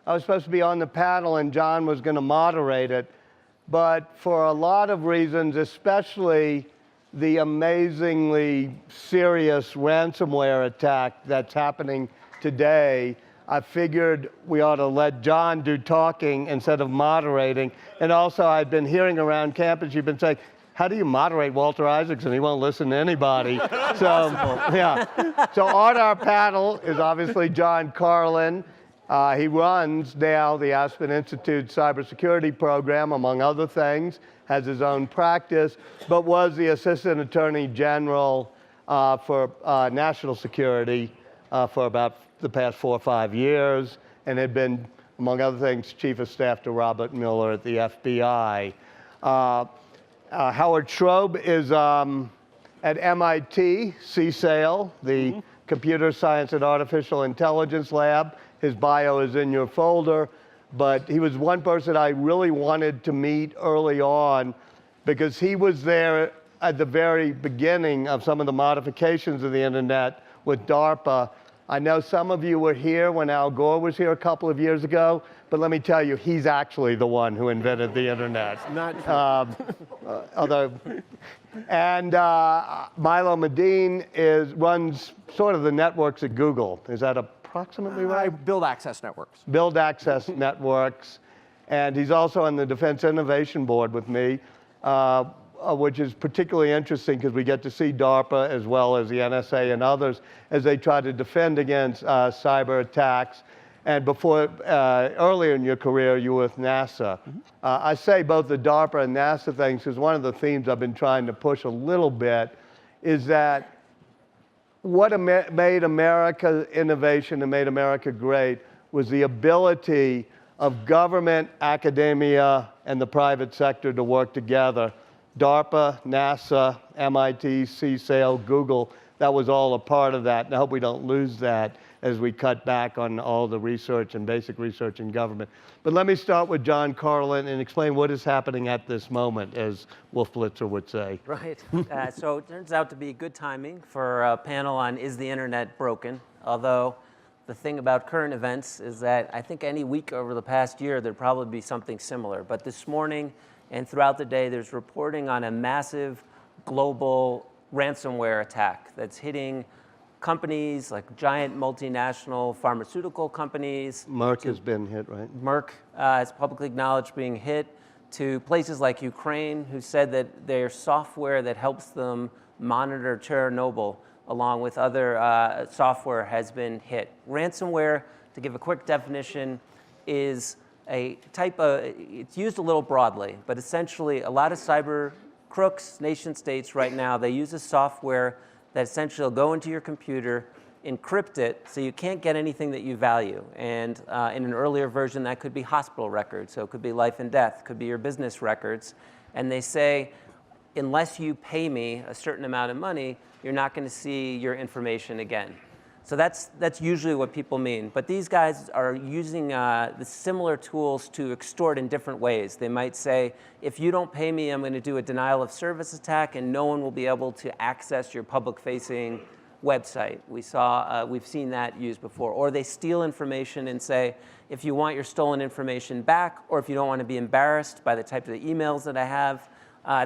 I was supposed to be on the panel and John was going to moderate it. But for a lot of reasons, especially the amazingly serious ransomware attack that's happening today, I figured we ought to let John do talking instead of moderating. And also, I've been hearing around campus, you've been saying, how do you moderate Walter Isaacson? He won't listen to anybody. So, yeah. So on our panel is obviously John Carlin. He runs now the Aspen Institute cybersecurity program, among other things, has his own practice, but was the Assistant Attorney General for national security for about the past 4 or 5 years, and had been, among other things, Chief of Staff to Robert Mueller at the FBI. Howard Shrobe is at MIT, CSAIL, the Computer Science and Artificial Intelligence Lab. His bio is in your folder, but he was one person I really wanted to meet early on because he was there at the very beginning of some of the modifications of the internet with DARPA. I know some of you were here when Al Gore was here a couple of years ago, but let me tell you, he's actually the one who invented the internet. Not and Milo Medin runs sort of the networks at Google. Is that approximately right? I build access networks. Build access networks. And he's also on the Defense Innovation Board with me, which is particularly interesting because we get to see DARPA as well as the NSA and others as they try to defend against cyber attacks. And before, earlier in your career, you were with NASA. I say both the DARPA and NASA things because one of the themes I've been trying to push a little bit is that what made America innovation and made America great was the ability of government, academia, and the private sector to work together. DARPA, NASA, MIT, CSAIL, Google, that was all a part of that. And I hope we don't lose that as we cut back on all the research and basic research in government. But let me start with John Carlin and explain what is happening at this moment, as Wolf Blitzer would say. Right. So it turns out to be good timing for a panel on Is the Internet Broken? Although the thing about current events is that I think any week over the past year, there'd probably be something similar. But this morning and throughout the day, there's reporting on a massive global ransomware attack that's hitting companies like giant multinational pharmaceutical companies. Merck has been hit, right? Merck is publicly acknowledged being hit, to places like Ukraine, who said that their software that helps them monitor Chernobyl, along with other software, has been hit. Ransomware, to give a quick definition, is a type of, it's used a little broadly, but essentially a lot of cyber crooks, nation states right now, they use a software that essentially will go into your computer, encrypt it, so you can't get anything that you value. And in an earlier version, that could be hospital records, so it could be life and death, could be your business records. And they say, unless you pay me a certain amount of money, you're not going to see your information again. So that's usually what people mean. But these guys are using the similar tools to extort in different ways. They might say, if you don't pay me, I'm going to do a denial of service attack, and no one will be able to access your public-facing website. We've seen that used before. Or they steal information and say, if you want your stolen information back, or if you don't want to be embarrassed by the type of emails that I have,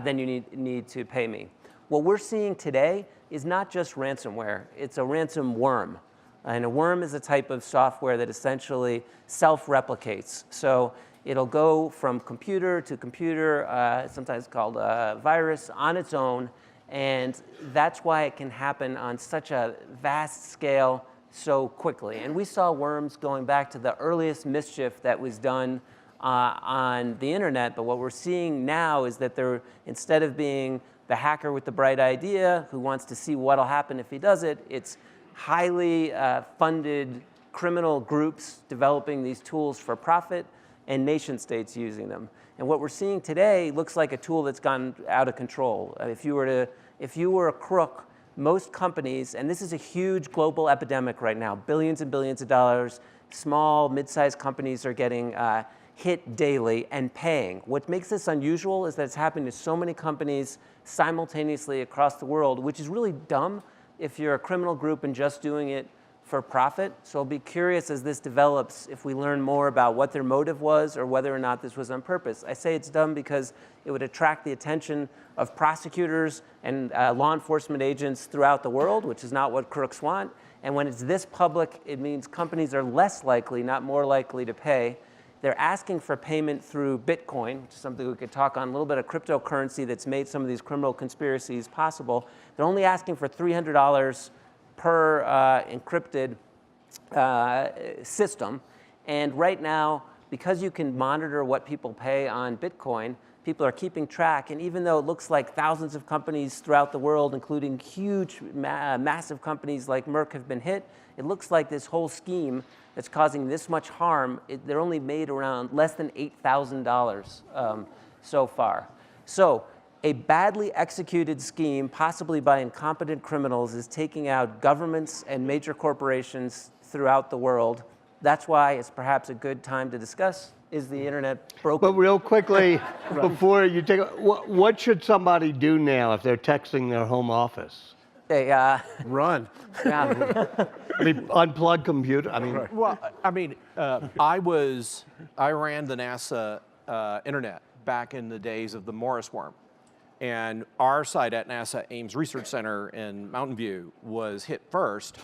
then you need to pay me. What we're seeing today is not just ransomware, it's a ransom worm. And a worm is a type of software that essentially self-replicates. So it'll go from computer to computer, sometimes called a virus, on its own. And that's why it can happen on such a vast scale so quickly. And we saw worms going back to the earliest mischief that was done on the internet. But what we're seeing now is that they're, instead of being the hacker with the bright idea who wants to see what'll happen if he does it, it's highly funded criminal groups developing these tools for profit and nation states using them. And what we're seeing today looks like a tool that's gone out of control. If you were a crook, most companies, and this is a huge global epidemic right now, billions and billions of dollars, small, mid-sized companies are getting hit daily and paying. What makes this unusual is that it's happening to so many companies simultaneously across the world, which is really dumb if you're a criminal group and just doing it for profit. So I'll be curious as this develops if we learn more about what their motive was or whether or not this was on purpose. I say it's done because it would attract the attention of prosecutors and law enforcement agents throughout the world, which is not what crooks want. And when it's this public, it means companies are less likely, not more likely to pay. They're asking for payment through Bitcoin, which is something we could talk on, a little bit of cryptocurrency that's made some of these criminal conspiracies possible. They're only asking for $300 per encrypted system. And right now, because you can monitor what people pay on Bitcoin, people are keeping track. And even though it looks like thousands of companies throughout the world, including huge, massive companies like Merck have been hit, it looks like this whole scheme that's causing this much harm, they're only made around less than $8,000 so far. So a badly executed scheme, possibly by incompetent criminals, is taking out governments and major corporations throughout the world. That's why it's perhaps a good time to discuss, is the internet broken? But real quickly, before you take, what should somebody do now if they're texting their home office? They, Run. yeah. I mean, unplug computer, I mean. Well, I mean, I ran the NASA internet back in the days of the Morris worm. And our site at NASA Ames Research Center in Mountain View was hit first,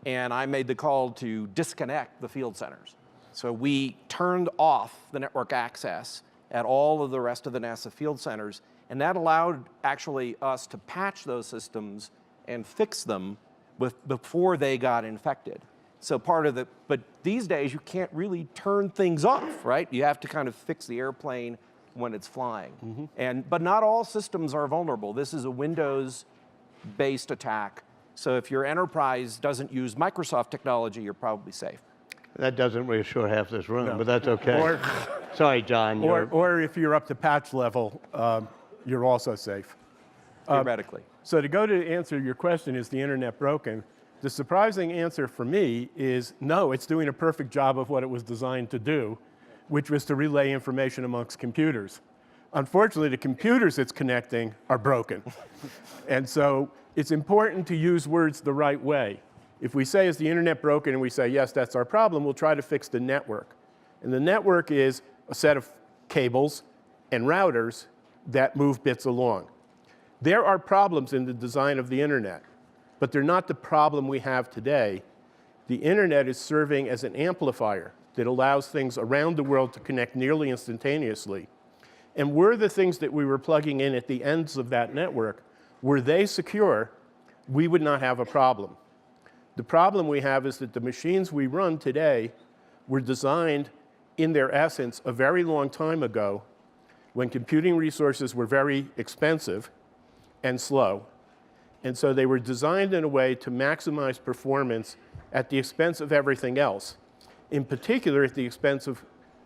and I made the call to disconnect the field centers. So we turned off the network access at all of the rest of the NASA field centers, and that allowed actually us to patch those systems and fix them before they got infected. So but these days you can't really turn things off, right? You have to kind of fix the airplane when it's flying. But not all systems are vulnerable. This is a Windows-based attack. So if your enterprise doesn't use Microsoft technology, you're probably safe. That doesn't reassure half this room, but that's okay. Or, Sorry, John. or if you're up to patch level, you're also safe. Theoretically. So to go to answer your question, is the internet broken? The surprising answer for me is no, it's doing a perfect job of what it was designed to do, which was to relay information amongst computers. Unfortunately, the computers it's connecting are broken. And so it's important to use words the right way. If we say, is the internet broken, and we say, yes, that's our problem, we'll try to fix the network. And the network is a set of cables and routers that move bits along. There are problems in the design of the internet, but they're not the problem we have today. The internet is serving as an amplifier that allows things around the world to connect nearly instantaneously. And were the things that we were plugging in at the ends of that network, were they secure, we would not have a problem. The problem we have is that the machines we run today were designed in their essence a very long time ago when computing resources were very expensive and slow. And so they were designed in a way to maximize performance at the expense of everything else. In particular, at the expense of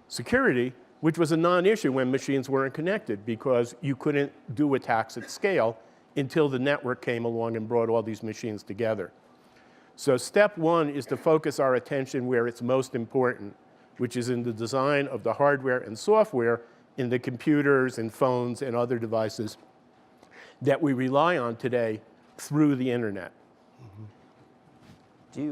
security, which was a non-issue when machines weren't connected because you couldn't do attacks at scale until the network came along and brought all these machines together. So step one is to focus our attention where it's most important, which is in the design of the hardware and software in the computers and phones and other devices that we rely on today through the internet. Do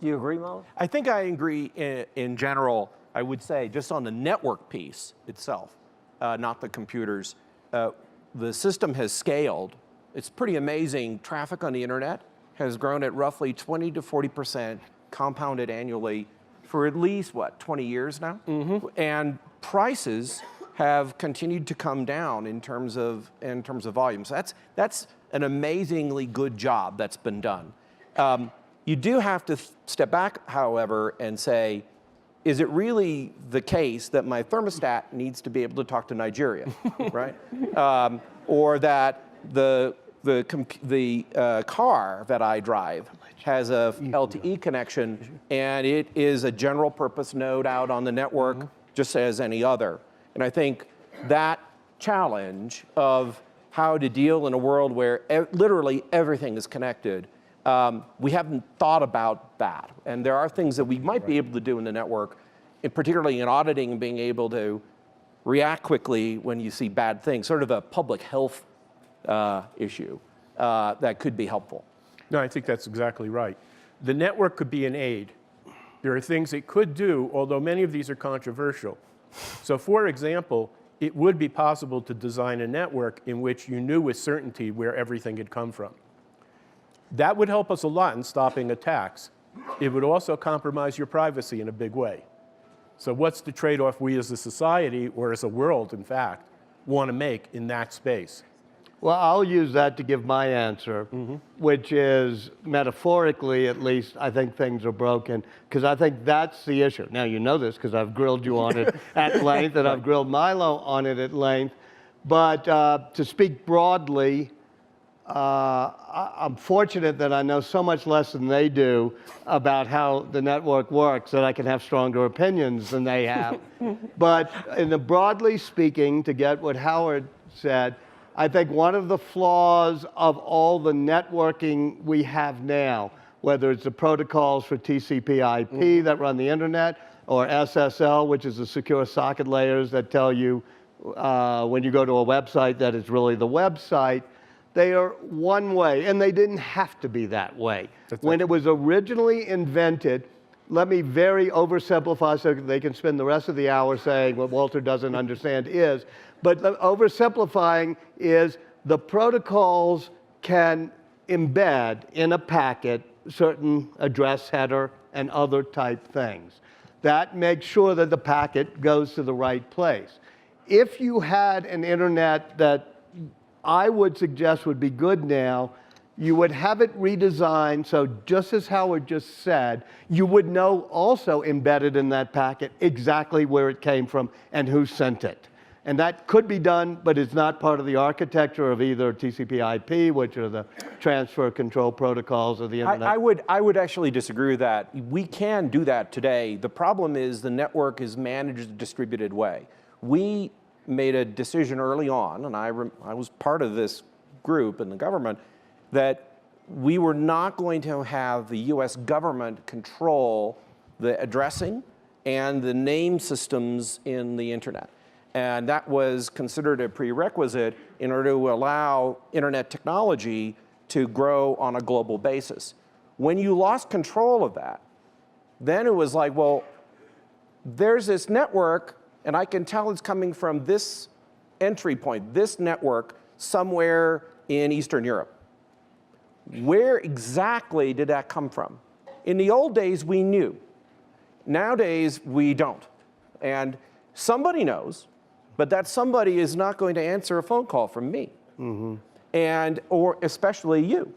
you agree, Mo? I think I agree in general. I would say just on the network piece itself, not the computers, the system has scaled. It's pretty amazing. Traffic on the internet has grown at roughly 20 to 40% compounded annually for at least, 20 years now? And prices have continued to come down in terms of volume. So that's an amazingly good job that's been done. You do have to step back, however, and say, is it really the case that my thermostat needs to be able to talk to Nigeria, right? Or that the car that I drive has a LTE connection and it is a general purpose node out on the network just as any other. And I think that challenge of how to deal in a world where literally everything is connected, we haven't thought about that. And there are things that we might be able to do in the network, particularly in auditing and being able to react quickly when you see bad things, sort of a public health issue that could be helpful. No, I think that's exactly right. The network could be an aid. There are things it could do, although many of these are controversial. So for example, it would be possible to design a network in which you knew with certainty where everything had come from. That would help us a lot in stopping attacks. It would also compromise your privacy in a big way. So what's the trade-off we as a society, or as a world, in fact, want to make in that space? Well, I'll use that to give my answer, which is, metaphorically at least, I think things are broken, because I think that's the issue. Now, you know this because I've grilled you on it at length, and I've grilled Milo on it at length. But to speak broadly, I'm fortunate that I know so much less than they do about how the network works that I can have stronger opinions than they have. But in the broadly speaking, to get what Howard said, I think one of the flaws of all the networking we have now, whether it's the protocols for TCP/IP that run the internet, or SSL, which is the secure socket layers that tell you when you go to a website that it's really the website, they are one way, and they didn't have to be that way. When it was originally invented, let me very oversimplify so they can spend the rest of the hour saying what Walter doesn't understand is, but oversimplifying is the protocols can embed in a packet certain address header and other type things. That makes sure that the packet goes to the right place. If you had an internet that I would suggest would be good now, you would have it redesigned so just as Howard just said, you would know also embedded in that packet exactly where it came from and who sent it. And that could be done, but it's not part of the architecture of either TCP/IP, which are the transfer control protocols of the internet. I would actually disagree with that. We can do that today. The problem is the network is managed a distributed way. We made a decision early on, and I was part of this group in the government, that we were not going to have the US government control the addressing and the name systems in the internet. And that was considered a prerequisite in order to allow internet technology to grow on a global basis. When you lost control of that, then it was like, well, there's this network, and I can tell it's coming from this entry point, this network, somewhere in Eastern Europe. Where exactly did that come from? In the old days, we knew. Nowadays, we don't. And somebody knows, but that somebody is not going to answer a phone call from me. Or especially you.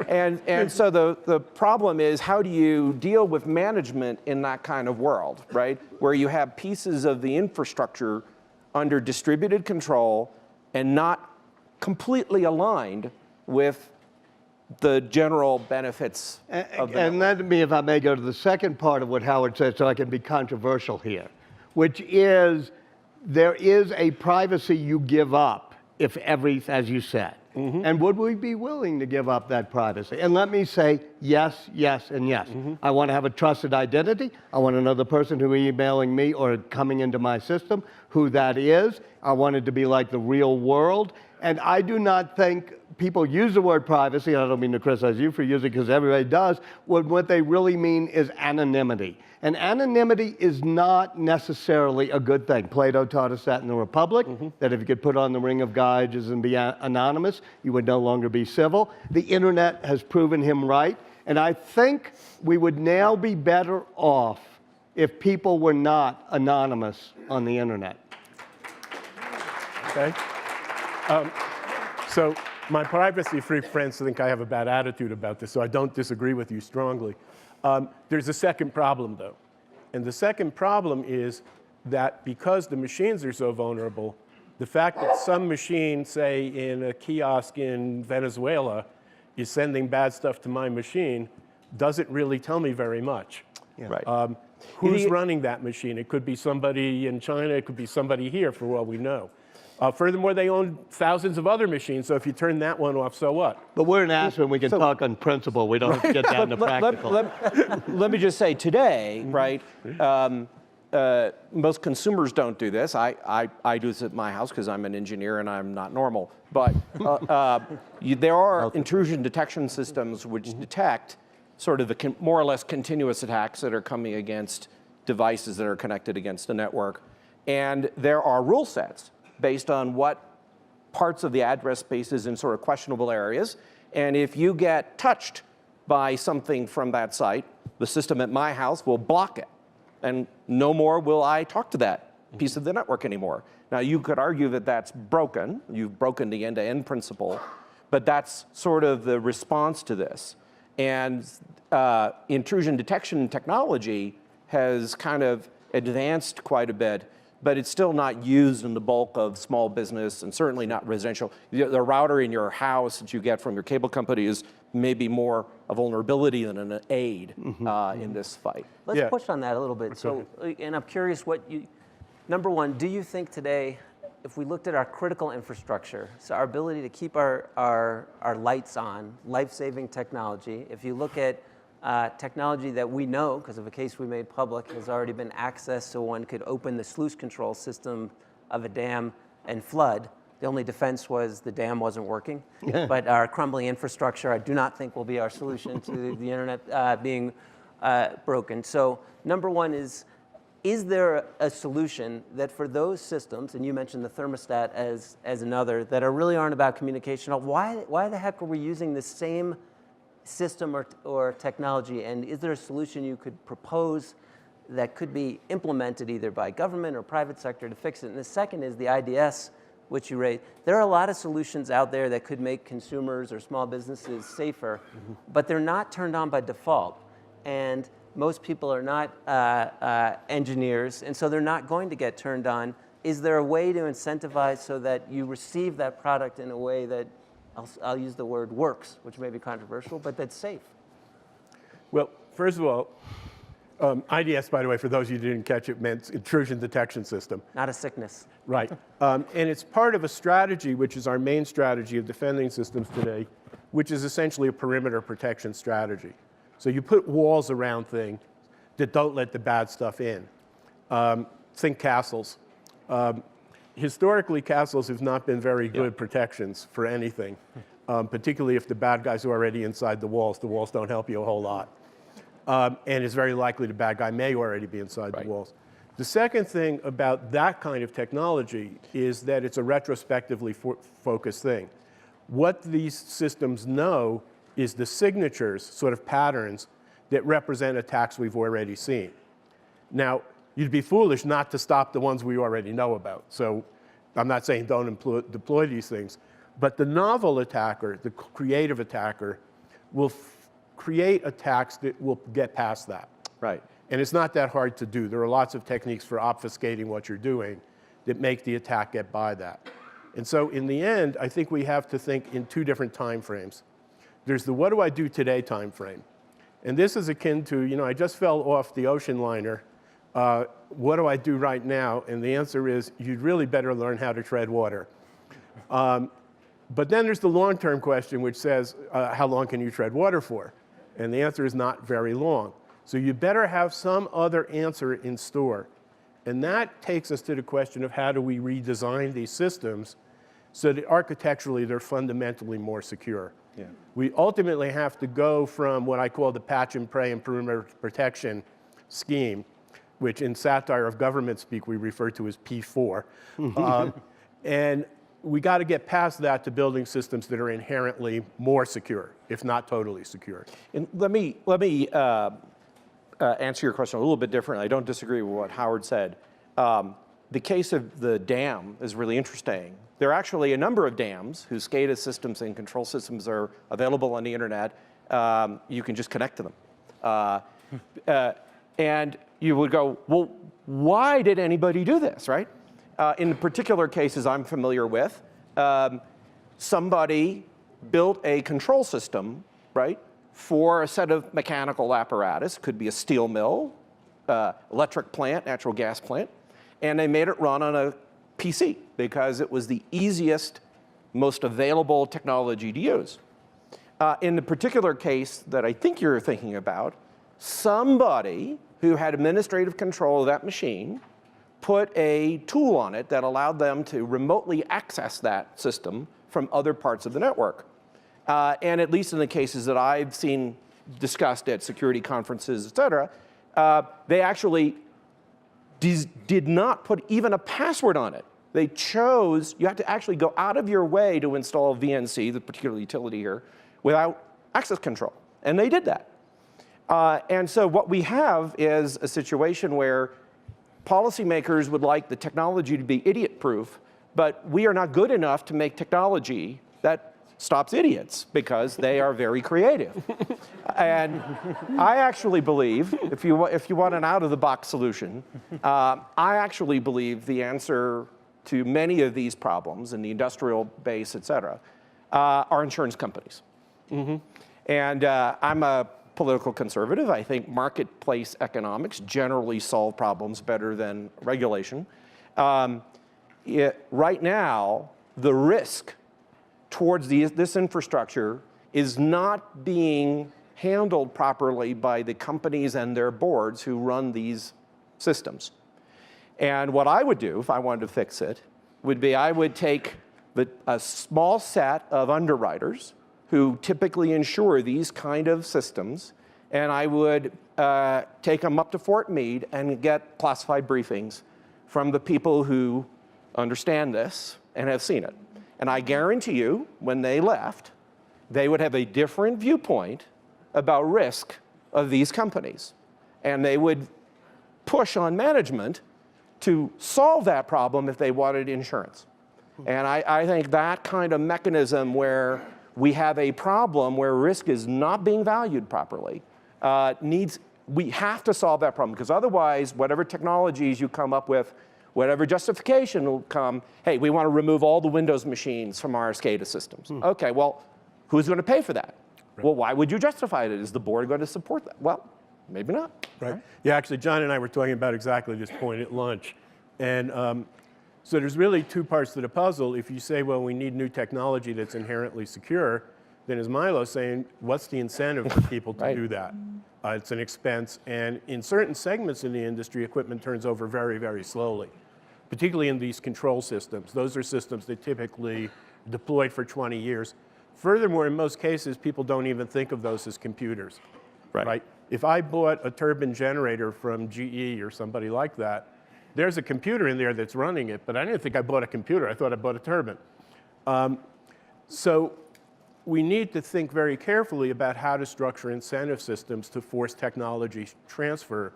And so the problem is, how do you deal with management in that kind of world, right? Where you have pieces of the infrastructure under distributed control and not completely aligned with the general benefits of the And let me, if I may, go to the second part of what Howard said so I can be controversial here, which is there is a privacy you give up if as you said. And would we be willing to give up that privacy? And let me say yes, yes, and yes. I want to have a trusted identity. I want to know the person who is emailing me or coming into my system, who that is. I want it to be like the real world. And I do not think people use the word privacy, and I don't mean to criticize you for using it because everybody does, what they really mean is anonymity. And anonymity is not necessarily a good thing. Plato taught us that in the Republic, that if you could put on the ring of gauges and be anonymous, you would no longer be civil. The internet has proven him right. And I think we would now be better off if people were not anonymous on the internet. Okay. So my privacy freak friends think I have a bad attitude about this, so I don't disagree with you strongly. There's a second problem, though. And the second problem is that because the machines are so vulnerable, the fact that some machine, say, in a kiosk in Venezuela, is sending bad stuff to my machine doesn't really tell me very much. Yeah. Right. Who's running that machine? It could be somebody in China. It could be somebody here, for all we know. Furthermore, they own thousands of other machines, so if you turn that one off, so what? But we're an Aspen, we can talk on principle. We don't have to get down to practical. Let me just say, today, right, most consumers don't do this. I do this at my house because I'm an engineer and I'm not normal. But there are intrusion detection systems which detect sort of the more or less continuous attacks that are coming against devices that are connected against a network. And there are rule sets based on what parts of the address space is in sort of questionable areas. And if you get touched by something from that site, the system at my house will block it. And no more will I talk to that piece of the network anymore. Now, you could argue that that's broken. You've broken the end-to-end principle. But that's sort of the response to this. And intrusion detection technology has kind of advanced quite a bit, but it's still not used in the bulk of small business and certainly not residential. The router in your house that you get from your cable company is maybe more a vulnerability than an aid in this fight. Let's push on that a little bit. So, and I'm curious what you, number one, do you think today, if we looked at our critical infrastructure, so our ability to keep our lights on, life-saving technology, if you look at technology that we know, because of a case we made public, has already been accessed so one could open the sluice control system of a dam and flood. The only defense was the dam wasn't working. But our crumbling infrastructure, I do not think will be our solution to the internet being broken. So number one is there a solution that for those systems, and you mentioned the thermostat as another, that really aren't about communication, why the heck are we using the same system or technology, and is there a solution you could propose that could be implemented either by government or private sector to fix it? And the second is the IDS, which you raised. There are a lot of solutions out there that could make consumers or small businesses safer, but they're not turned on by default. And most people are not engineers, and so they're not going to get turned on. Is there a way to incentivize so that you receive that product in a way that, I'll use the word works, which may be controversial, but that's safe? Well, first of all, IDS, by the way, for those of you who didn't catch it, meant intrusion detection system. Not a sickness. Right. And it's part of a strategy, which is our main strategy of defending systems today, which is essentially a perimeter protection strategy. So you put walls around things that don't let the bad stuff in. Think castles. Historically, castles have not been very good protections for anything, particularly if the bad guys are already inside the walls. The walls don't help you a whole lot. And it's very likely the bad guy may already be inside the walls. The second thing about that kind of technology is that it's a retrospectively focused thing. What these systems know is the signatures, sort of patterns, that represent attacks we've already seen. Now, you'd be foolish not to stop the ones we already know about. So I'm not saying don't deploy these things. But the novel attacker, the creative attacker, will create attacks that will get past that. Right. And it's not that hard to do. There are lots of techniques for obfuscating what you're doing that make the attack get by that. And so in the end, I think we have to think in two different time frames. There's the what do I do today time frame. And this is akin to, you know, I just fell off the ocean liner. What do I do right now? And the answer is, you'd really better learn how to tread water. But then there's the long-term question, which says, how long can you tread water for? And the answer is not very long. So you better have some other answer in store. And that takes us to the question of how do we redesign these systems so that architecturally they're fundamentally more secure. Yeah. We ultimately have to go from what I call the patch and pray and perimeter protection scheme, which in satire of government speak we refer to as P4. And we got to get past that to building systems that are inherently more secure, if not totally secure. And let me answer your question a little bit differently. I don't disagree with what Howard said. The case of the dam is really interesting. There are actually a number of dams whose SCADA systems and control systems are available on the internet. You can just connect to them. And you would go, well, why did anybody do this, right? In the particular cases I'm familiar with, somebody built a control system, right, for a set of mechanical apparatus. Could be a steel mill, electric plant, natural gas plant, and they made it run on a PC because it was the easiest, most available technology to use. In the particular case that I think you're thinking about, somebody who had administrative control of that machine put a tool on it that allowed them to remotely access that system from other parts of the network. And at least in the cases that I've seen discussed at security conferences, et cetera, they actually did not put even a password on it. They chose, you have to actually go out of your way to install VNC, the particular utility here, without access control. And they did that. And so what we have is a situation where policymakers would like the technology to be idiot-proof, but we are not good enough to make technology that stops idiots because they are very creative. And I actually believe, if you want an out-of-the-box solution, I actually believe the answer to many of these problems in the industrial base, et cetera, are insurance companies. And I'm a political conservative. I think marketplace economics generally solve problems better than regulation. Right now, the risk towards this infrastructure is not being handled properly by the companies and their boards who run these systems. And what I would do if I wanted to fix it would be I would take a small set of underwriters who typically insure these kind of systems, and I would take them up to Fort Meade and get classified briefings from the people who understand this and have seen it. And I guarantee you, when they left, they would have a different viewpoint about risk of these companies. And they would push on management to solve that problem if they wanted insurance. And I think that kind of mechanism where we have a problem where risk is not being valued properly we have to solve that problem, because otherwise, whatever technologies you come up with, whatever justification will come, hey, we want to remove all the Windows machines from our SCADA systems. Okay, well, who's going to pay for that? Right. Well, why would you justify it? Is the board going to support that? Well, maybe not. Right. Yeah, actually, John and I were talking about exactly this point at lunch. And so there's really two parts to the puzzle. If you say, well, we need new technology that's inherently secure, then as Milo's saying, what's the incentive for people to do that? It's an expense. And in certain segments in the industry, equipment turns over very, very slowly, particularly in these control systems. Those are systems that typically deployed for 20 years. Furthermore, in most cases, people don't even think of those as computers. Right? If I bought a turbine generator from GE or somebody like that, there's a computer in there that's running it, but I didn't think I bought a computer. I thought I bought a turbine. So we need to think very carefully about how to structure incentive systems to force technology transfer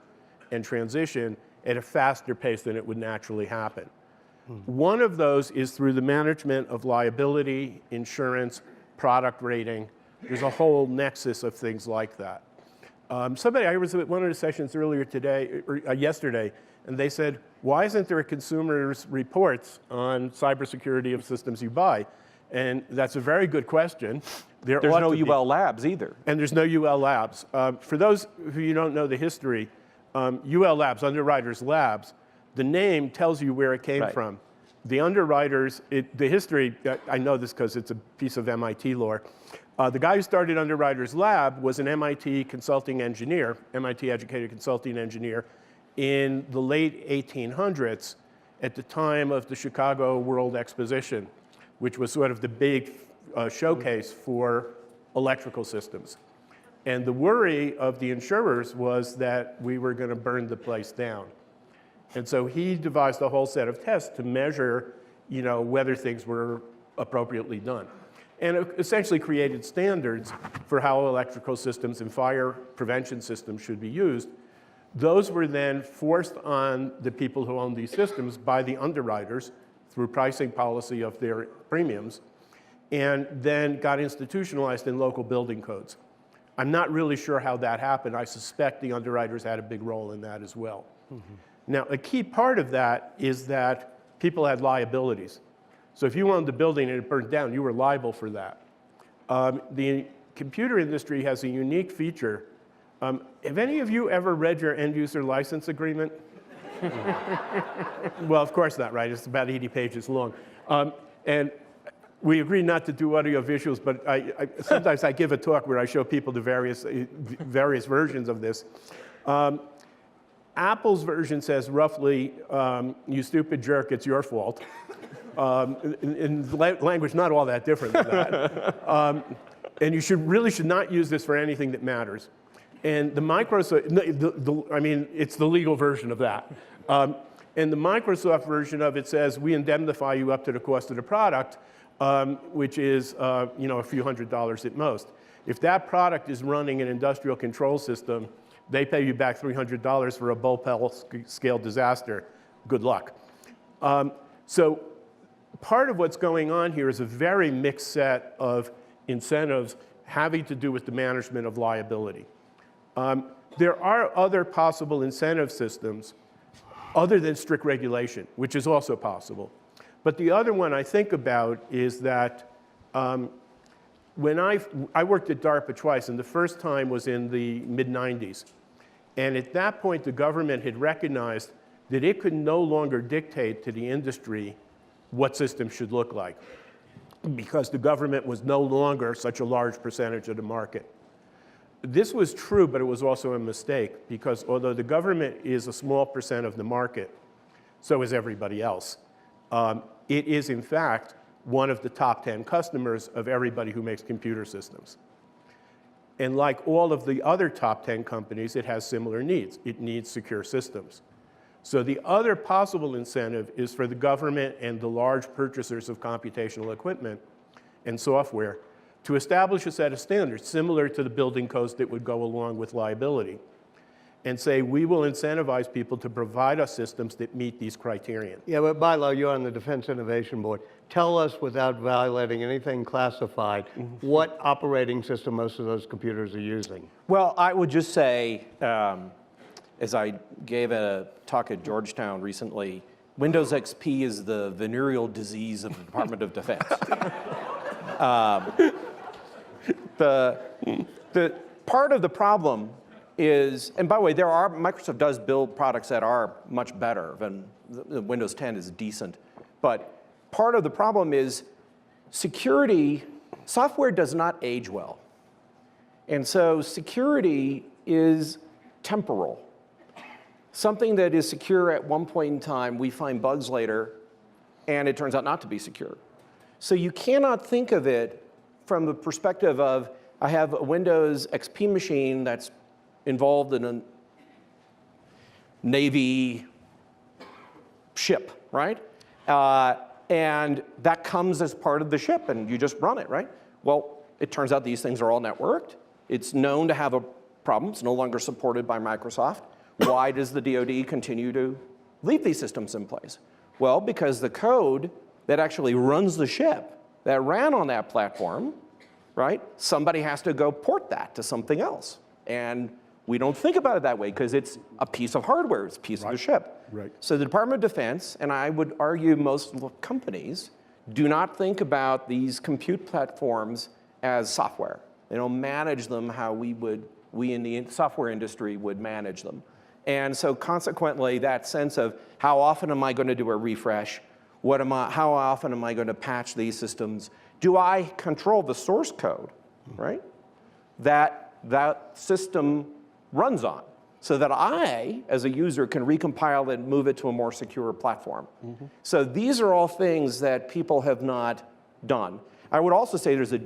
and transition at a faster pace than it would naturally happen. One of those is through the management of liability, insurance, product rating. There's a whole nexus of things like that. I was at one of the sessions earlier today, or yesterday, and they said, why isn't there a consumer's reports on cybersecurity of systems you buy? And that's a very good question. There's no UL Labs either. And there's no UL Labs. For those who you don't know the history, UL Labs, Underwriters Labs, the name tells you where it came from. The underwriters, the history, I know this because it's a piece of MIT lore. The guy who started Underwriters Lab was an MIT consulting engineer, MIT educated consulting engineer, in the late 1800s at the time of the Chicago World Exposition, which was sort of the big showcase for electrical systems. And the worry of the insurers was that we were going to burn the place down. And so he devised a whole set of tests to measure, whether things were appropriately done. And it essentially created standards for how electrical systems and fire prevention systems should be used. Those were then forced on the people who own these systems by the underwriters through pricing policy of their premiums, and then got institutionalized in local building codes. I'm not really sure how that happened. I suspect the underwriters had a big role in that as well. Now, a key part of that is that people had liabilities. So if you owned the building and it burned down, you were liable for that. The computer industry has a unique feature. Have any of you ever read your end user license agreement? Well, of course not, right? It's about 80 pages long. And We agreed not to do audio visuals, but sometimes I give a talk where I show people the various versions of this. Apple's version says roughly, you stupid jerk, it's your fault. In language not all that different than that. And you really should not use this for anything that matters. And the Microsoft, I mean, it's the legal version of that. And the Microsoft version of it says, we indemnify you up to the cost of the product, which is a few $100s at most. If that product is running an industrial control system, they pay you back $300 for a Bhopal scale disaster. Good luck. So part of what's going on here is a very mixed set of incentives having to do with the management of liability. There are other possible incentive systems other than strict regulation, which is also possible. But the other one I think about is that when I worked at DARPA twice, and the first time was in the mid-90s. And at that point, the government had recognized that it could no longer dictate to the industry what systems should look like, because the government was no longer such a large percentage of the market. This was true, but it was also a mistake, because although the government is a small percent of the market, so is everybody else. It is, in fact, one of the top 10 customers of everybody who makes computer systems. And like all of the other top 10 companies, it has similar needs. It needs secure systems. So the other possible incentive is for the government and the large purchasers of computational equipment and software to establish a set of standards similar to the building codes that would go along with liability, and say, we will incentivize people to provide us systems that meet these criteria. Yeah, but Milo, you're on the Defense Innovation Board. Tell us, without violating anything classified, what operating system most of those computers are using. Well, I would just say, as I gave a talk at Georgetown recently, Windows XP is the venereal disease of the Department of Defense. The part of the problem is, and by the way, Microsoft does build products that are much better than the Windows 10 is decent, but part of the problem is security, software does not age well. And so security is temporal. Something that is secure at one point in time, we find bugs later, and it turns out not to be secure. So you cannot think of it from the perspective of, I have a Windows XP machine that's involved in a Navy ship, right? And that comes as part of the ship, and you just run it, right? Well, it turns out these things are all networked. It's known to have a problem. It's no longer supported by Microsoft. Why does the DoD continue to leave these systems in place? Well, because the code that actually runs the ship that ran on that platform, right? Somebody has to go port that to something else. And we don't think about it that way because it's a piece of hardware, it's a piece of the ship. Right. So the Department of Defense, and I would argue most companies, do not think about these compute platforms as software. They don't manage them how we in the software industry would manage them. And so consequently, that sense of how often am I going to do a refresh? How often am I going to patch these systems? Do I control the source code, right? That system runs on, so that I, as a user, can recompile it and move it to a more secure platform. So these are all things that people have not done. I would also say there's a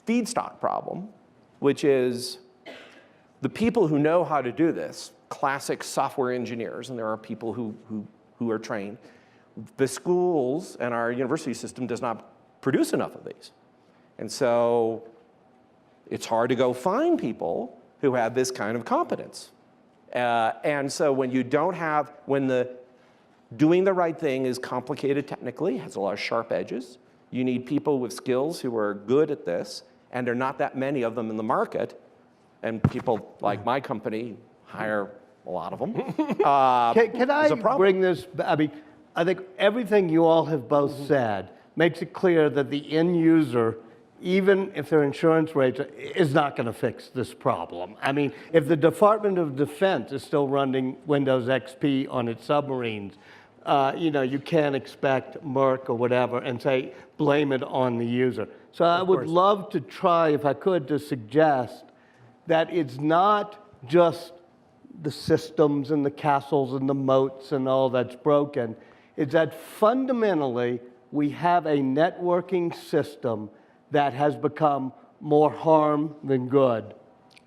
feedstock problem, which is the people who know how to do this, classic software engineers, and there are people who are trained. The schools and our university system does not produce enough of these. And so it's hard to go find people who have this kind of competence. And so when you don't have, doing the right thing is complicated technically, has a lot of sharp edges. You need people with skills who are good at this, and there are not that many of them in the market. And people like my company hire a lot of them. Can I bring this, I mean, I think everything you all have both said makes it clear that the end user, even if their insurance rates is not going to fix this problem. I mean, if the Department of Defense is still running Windows XP on its submarines, you can't expect Merck or whatever and say, blame it on the user. So I would love to try, if I could, to suggest that it's not just the systems and the castles and the moats and all that's broken. It's that fundamentally we have a networking system that has become more harm than good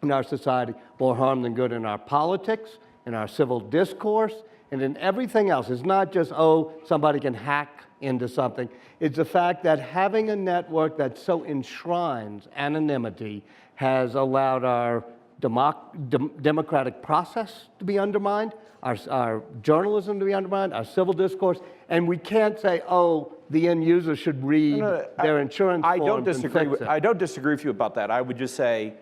in our society, more harm than good in our politics, in our civil discourse, and in everything else. It's not just, oh, somebody can hack into something. It's the fact that having a network that so enshrines anonymity has allowed our democratic process to be undermined, our journalism to be undermined, our civil discourse, and we can't say, oh, the end user should read their insurance forms and fix it. I don't disagree with you about that. I would just say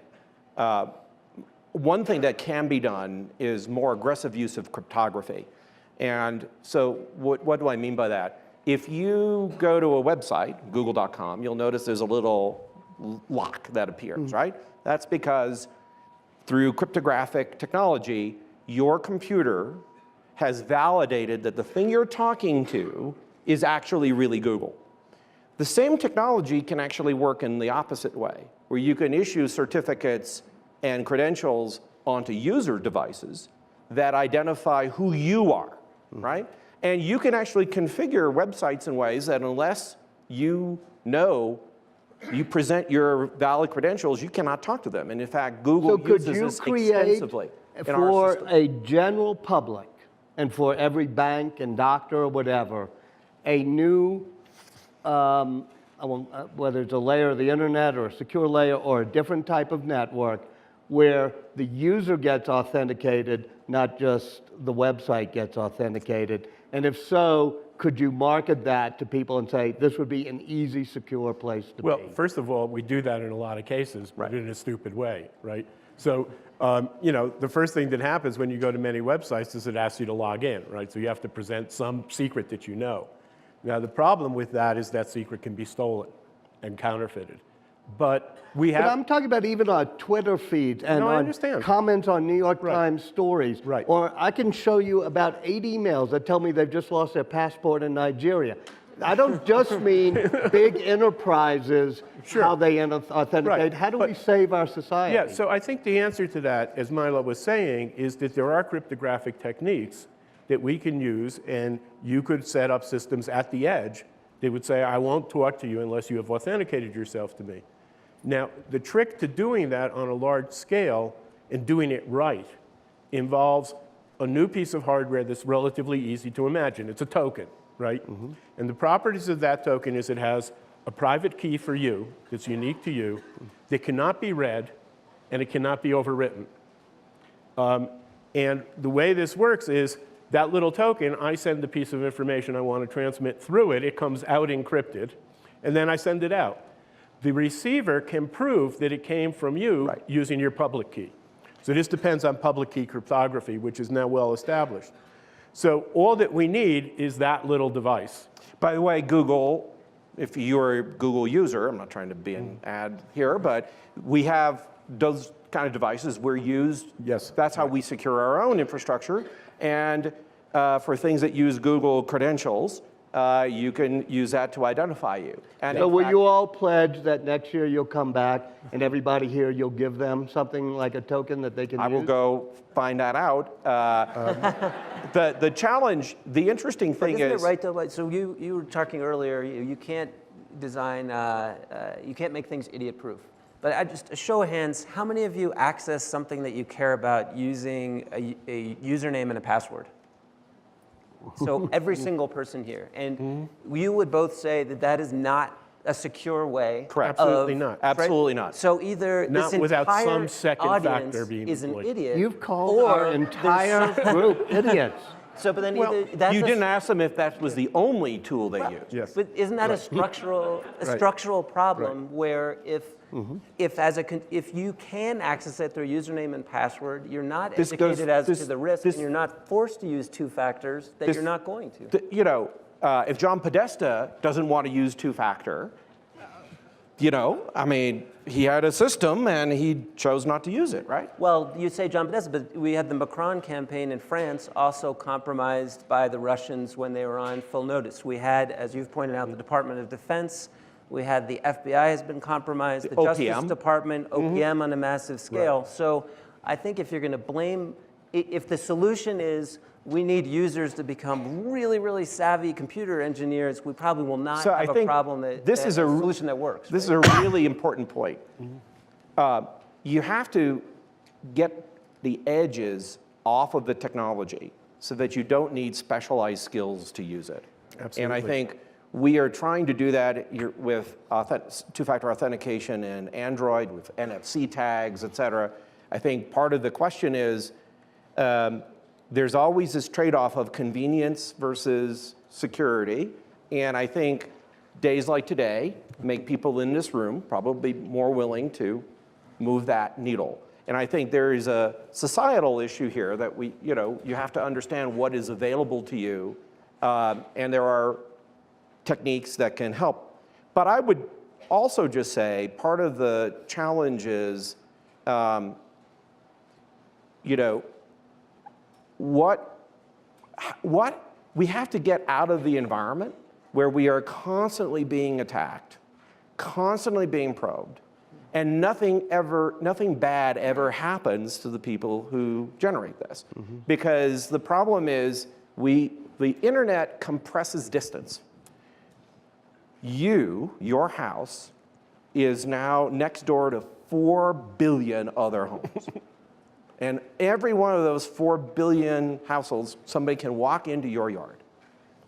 one thing that can be done is more aggressive use of cryptography. And so what do I mean by that? If you go to a website, google.com, you'll notice there's a little lock that appears, right? That's because through cryptographic technology, your computer has validated that the thing you're talking to is actually really Google. The same technology can actually work in the opposite way, where you can issue certificates and credentials onto user devices that identify who you are, right? And you can actually configure websites in ways that unless you present your valid credentials, you cannot talk to them. And in fact, Google uses this extensively in our for system. a general public and for every bank and doctor or whatever, a new, whether it's a layer of the internet or a secure layer or a different type of network where the user gets authenticated, not just the website gets authenticated? And if so, could you market that to people and say, this would be an easy, secure place to be? Well, first of all, we do that in a lot of cases, but in a stupid way, right? So, the first thing that happens when you go to many websites is it asks you to log in, right? So you have to present some secret that you know. Now, the problem with that is that secret can be stolen and counterfeited. But I'm talking about even on Twitter feeds and on comments on New York Times stories. Right. Or I can show you about 8 emails that tell me they've just lost their passport in Nigeria. I don't just mean big enterprises, how they authenticate. Right. How do we save our society? Yeah, so I think the answer to that, as Milo was saying, is that there are cryptographic techniques that we can use, and you could set up systems at the edge that would say, I won't talk to you unless you have authenticated yourself to me. Now, the trick to doing that on a large scale and doing it right involves a new piece of hardware that's relatively easy to imagine. It's a token, right? And the properties of that token is it has a private key for you that's unique to you that cannot be read and it cannot be overwritten. And the way this works is that little token, I send the piece of information I want to transmit through it. It comes out encrypted, and then I send it out. The receiver can prove that it came from you using your public key. So this depends on public key cryptography, which is now well established. So all that we need is that little device. By the way, Google, if you're a Google user, I'm not trying to be an ad here, but we have those kind of devices we're used. Yes. That's how we secure our own infrastructure. And for things that use Google credentials, you can use that to identify you. And so will you all pledge that next year you'll come back and everybody here, you'll give them something like a token that they can use? I will go find that out. The challenge, the interesting thing isn't is... it right, though? So you were talking earlier, you can't design, you can't make things idiot-proof. But just a show of hands, how many of you access something that you care about using a username and a password? So every single person here. And you would both say that that is not a secure way. Correct. Absolutely not. Absolutely not. So either Not this without entire some second audience factor being is an employed. idiot. You've called our entire group idiots. So, but then Well, either that's you didn't ask them if that was the only tool they used. Yes. But isn't that a structural problem where if you can access it through a username and password, you're not educated as to the risk, and you're not forced to use 2 factors that you're not going to. If John Podesta doesn't want to use 2-factor, you know, I mean, he had a system and he chose not to use it, right? Well, you say John Podesta, but we had the Macron campaign in France also compromised by the Russians when they were on full notice. We had, as you've pointed out, the Department of Defense. We had the FBI has been compromised, the Justice Department, OPM on a massive scale. Right. So I think if you're going to blame, if the solution is we need users to become really, really savvy computer engineers, we probably will not have a problem solution that works. This is a really important point. You have to get the edges off of the technology so that you don't need specialized skills to use it. Absolutely. And I think we are trying to do that with two-factor authentication in Android, with NFC tags, et cetera. I think part of the question is, there's always this trade-off of convenience versus security. And I think days like today make people in this room probably more willing to move that needle. And I think there is a societal issue here that you have to understand what is available to you. And there are techniques that can help. But I would also just say part of the challenge is, what we have to get out of the environment where we are constantly being attacked, constantly being probed, and nothing bad ever happens to the people who generate this. Because the problem is the internet compresses distance. Your house is now next door to 4 billion other homes. And every one of those 4 billion households, somebody can walk into your yard.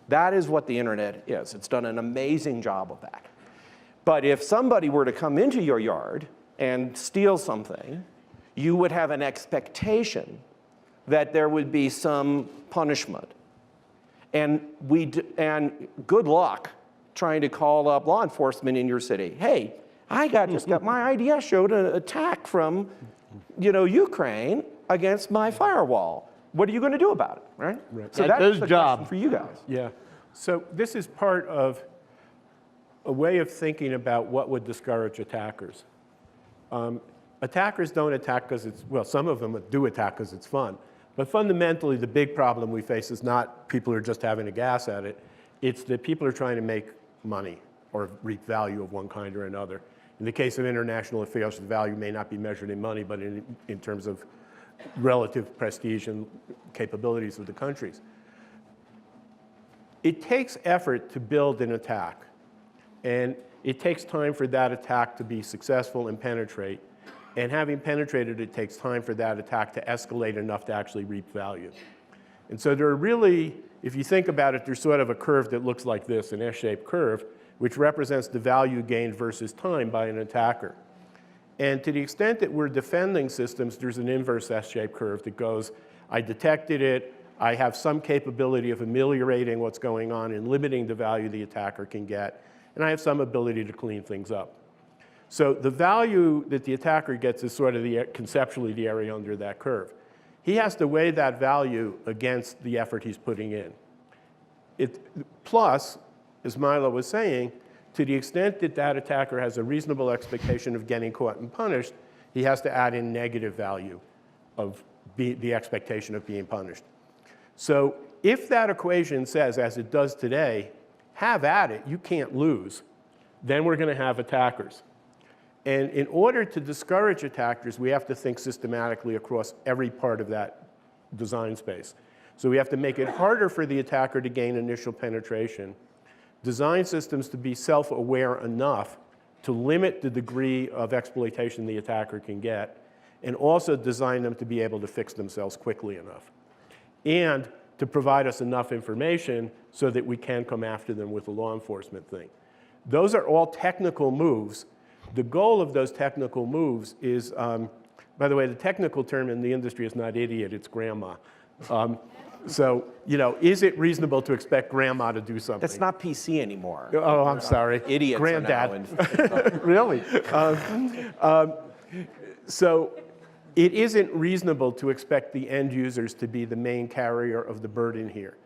That is what the internet is. It's done an amazing job of that. But if somebody were to come into your yard and steal something, you would have an expectation that there would be some punishment. And good luck trying to call up law enforcement in your city. Hey, just got my IDS showed an attack from Ukraine against my firewall. What are you going to do about it, right? So that's the question for you guys. Yeah. So this is part of a way of thinking about what would discourage attackers. Attackers don't attack because some of them do attack because it's fun. But fundamentally, the big problem we face is not people are just having a gas at it. It's that people are trying to make money or reap value of one kind or another. In the case of international affairs, the value may not be measured in money, but in terms of relative prestige and capabilities of the countries. It takes effort to build an attack, and it takes time for that attack to be successful and penetrate. And having penetrated, it takes time for that attack to escalate enough to actually reap value. And so there are really, if you think about it, there's sort of a curve that looks like this, an S-shaped curve, which represents the value gained versus time by an attacker. And to the extent that we're defending systems, there's an inverse S-shaped curve that goes, I detected it, I have some capability of ameliorating what's going on and limiting the value the attacker can get, and I have some ability to clean things up. So the value that the attacker gets is sort of conceptually the area under that curve. He has to weigh that value against the effort he's putting in. Plus, as Milo was saying, to the extent that that attacker has a reasonable expectation of getting caught and punished, he has to add in negative value of the expectation of being punished. So if that equation says, as it does today, have at it, you can't lose, then we're going to have attackers. And in order to discourage attackers, we have to think systematically across every part of that design space. So we have to make it harder for the attacker to gain initial penetration, design systems to be self-aware enough to limit the degree of exploitation the attacker can get, and also design them to be able to fix themselves quickly enough, and to provide us enough information so that we can come after them with a law enforcement thing. Those are all technical moves. The goal of those technical moves is, by the way, the technical term in the industry is not idiot, it's grandma. So, is it reasonable to expect grandma to do something? That's not PC anymore. Oh, I'm sorry. Idiots Granddad. are now Really? So it isn't reasonable to expect the end users to be the main carrier of the burden here.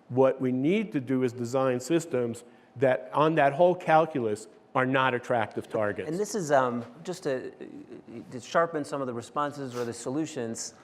What we need to do is design systems that, on that whole calculus, are not attractive targets. And this is just to sharpen some of the responses or the solutions.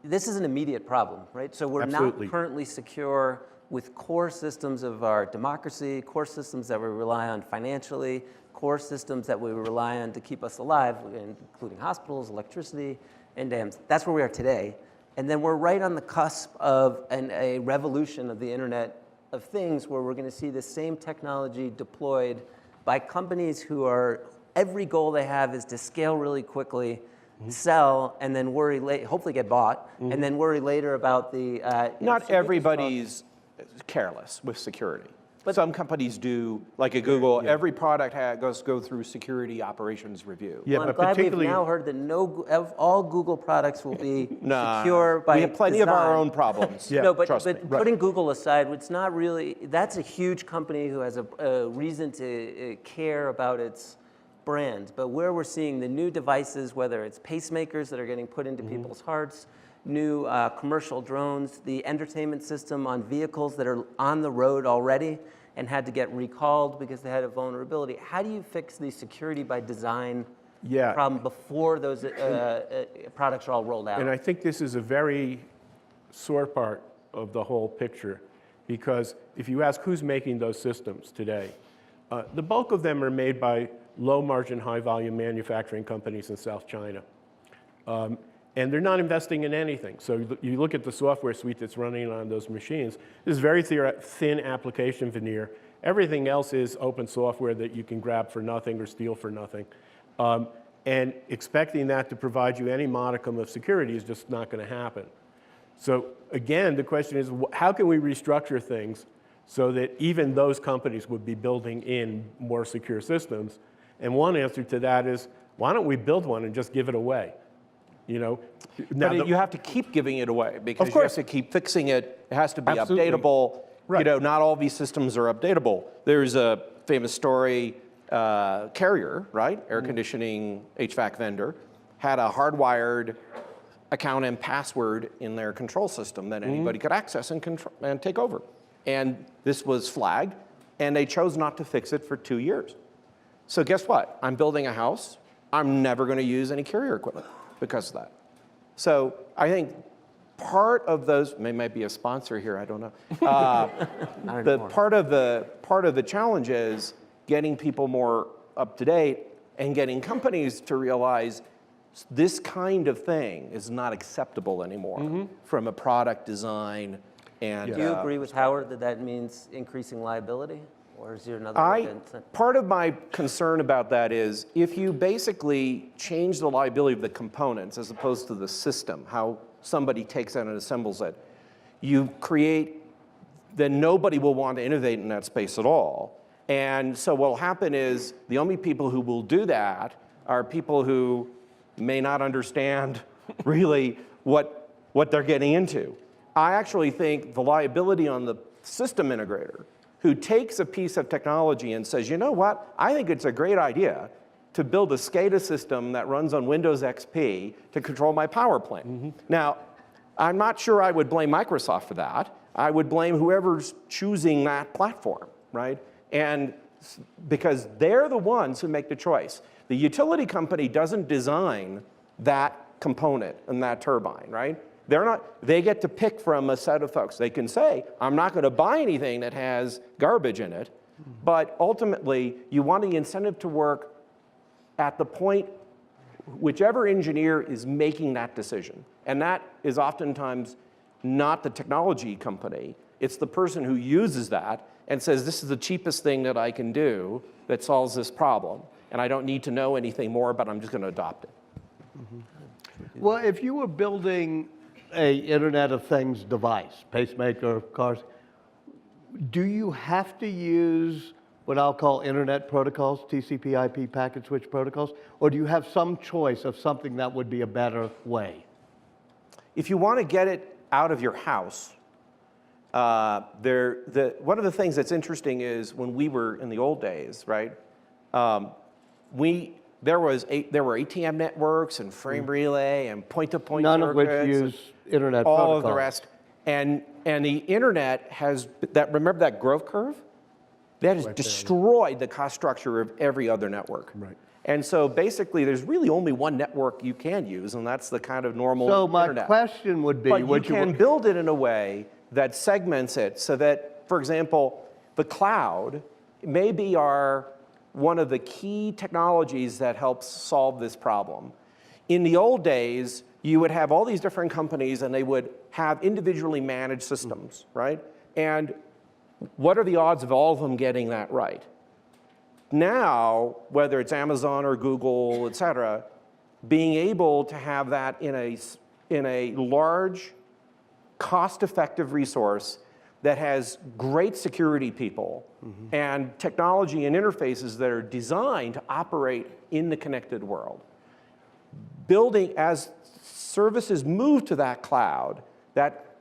This is an immediate problem, right? So we're Absolutely. not currently secure with core systems of our democracy, core systems that we rely on financially, core systems that we rely on to keep us alive, including hospitals, electricity, and dams. That's where we are today. And then we're right on the cusp of a revolution of the Internet of Things, where we're going to see the same technology deployed by companies who are, every goal they have is to scale really quickly, sell, and then worry later, hopefully get bought, and then worry later about the... Not everybody's careless with security. But some companies do, like at Google, every product go through security operations review. Yeah, Well, I'm but glad we've particularly now heard that all Google products will be secure by we have plenty of our design. own problems. Yeah. No, but Trust me. putting Google aside, it's not really, that's a huge company who has a reason to care about its brand. But where we're seeing the new devices, whether it's pacemakers that are getting put into people's hearts, new commercial drones, the entertainment system on vehicles that are on the road already and had to get recalled because they had a vulnerability. How do you fix the security by design problem before those products are all rolled out? And I think this is a very sore part of the whole picture, because if you ask who's making those systems today, the bulk of them are made by low-margin, high-volume manufacturing companies in South China. And they're not investing in anything. So you look at the software suite that's running on those machines, this is very thin application veneer. Everything else is open software that you can grab for nothing or steal for nothing. And expecting that to provide you any modicum of security is just not going to happen. So again, the question is, how can we restructure things so that even those companies would be building in more secure systems? And one answer to that is, why don't we build one and just give it away? You know, now But you have to keep giving it away because Of you have course. to keep fixing it. It has to be Absolutely. updatable. Right. You know, not all these systems are updatable. There's a famous story, Carrier, right? Air conditioning HVAC vendor, had a hardwired account and password in their control system that anybody could access and control and take over. And this was flagged, and they chose not to fix it for 2 years. So guess what? I'm building a house. I'm never going to use any Carrier equipment because of that. So I think part of those, might be a sponsor here, I don't know. Part of the challenge is getting people more up to date and getting companies to realize this kind of thing is not acceptable anymore from a product design and. Do you agree with Howard that that means increasing liability? Or is there another way to... Part of my concern about that is if you basically change the liability of the components as opposed to the system, how somebody takes it and assembles it, you create, then nobody will want to innovate in that space at all. And so what will happen is the only people who will do that are people who may not understand really what they're getting into. I actually think the liability on the system integrator who takes a piece of technology and says, you know what, I think it's a great idea to build a SCADA system that runs on Windows XP to control my power plant. Now, I'm not sure I would blame Microsoft for that. I would blame whoever's choosing that platform, right? And because they're the ones who make the choice. The utility company doesn't design that component and that turbine, right? They get to pick from a set of folks. They can say, I'm not going to buy anything that has garbage in it, but ultimately, you want the incentive to work at the point whichever engineer is making that decision. And that is oftentimes not the technology company. It's the person who uses that and says, this is the cheapest thing that I can do that solves this problem. And I don't need to know anything more, but I'm just going to adopt it. Well, if you were building a Internet of Things device, pacemaker, cars, do you have to use what I'll call Internet protocols, TCP/IP packet switch protocols, or do you have some choice of something that would be a better way? If you want to get it out of your house, one of the things that's interesting is when we were in the old days, right? There were ATM networks and frame relay and point-to-point None of which circuits, use Internet all protocols. of the rest. And the internet has that. Remember that growth curve? that has destroyed the cost structure of every other network. Right. And so basically, there's really only one network you can use, and that's the kind of normal So my internet. question would be, But you can build it in a way that segments it so that, for example, the cloud may be one of the key technologies that helps solve this problem. In the old days, you would have all these different companies and they would have individually managed systems, right? And what are the odds of all of them getting that right? Now, whether it's Amazon or Google, et cetera, being able to have that in a large, cost-effective resource that has great security people and technology and interfaces that are designed to operate in the connected world. Building, as services move to that cloud, that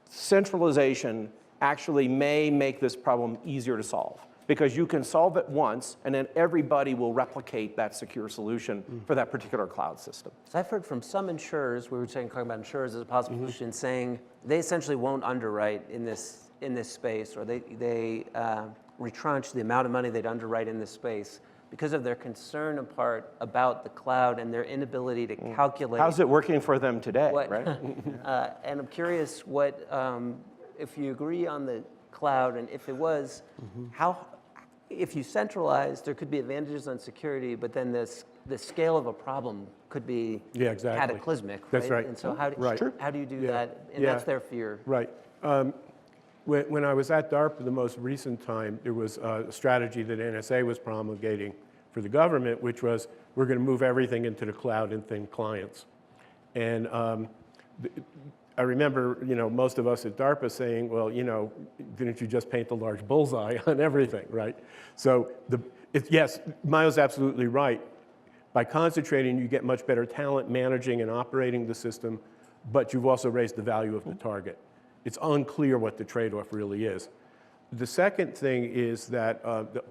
centralization actually may make this problem easier to solve, because you can solve it once and then everybody will replicate that secure solution for that particular cloud system. So I've heard from some insurers, we were talking about insurers as a possible solution, saying they essentially won't underwrite in this space, or they retrench the amount of money they'd underwrite in this space because of their concern in part about the cloud and their inability to calculate. How's it working for them today, right? And I'm curious what, if you agree on the cloud, and if it was, if you centralize, there could be advantages on security, but then the scale of a problem could be cataclysmic, right? That's right. And so how do you do that? And that's their fear. Right. When I was at DARPA the most recent time, there was a strategy that NSA was promulgating for the government, which was we're going to move everything into the cloud in thin clients. And I remember, most of us at DARPA saying, well, didn't you just paint the large bullseye on everything, right? So yes, Milo's absolutely right. By concentrating, you get much better talent managing and operating the system, but you've also raised the value of the target. It's unclear what the trade-off really is. The second thing is that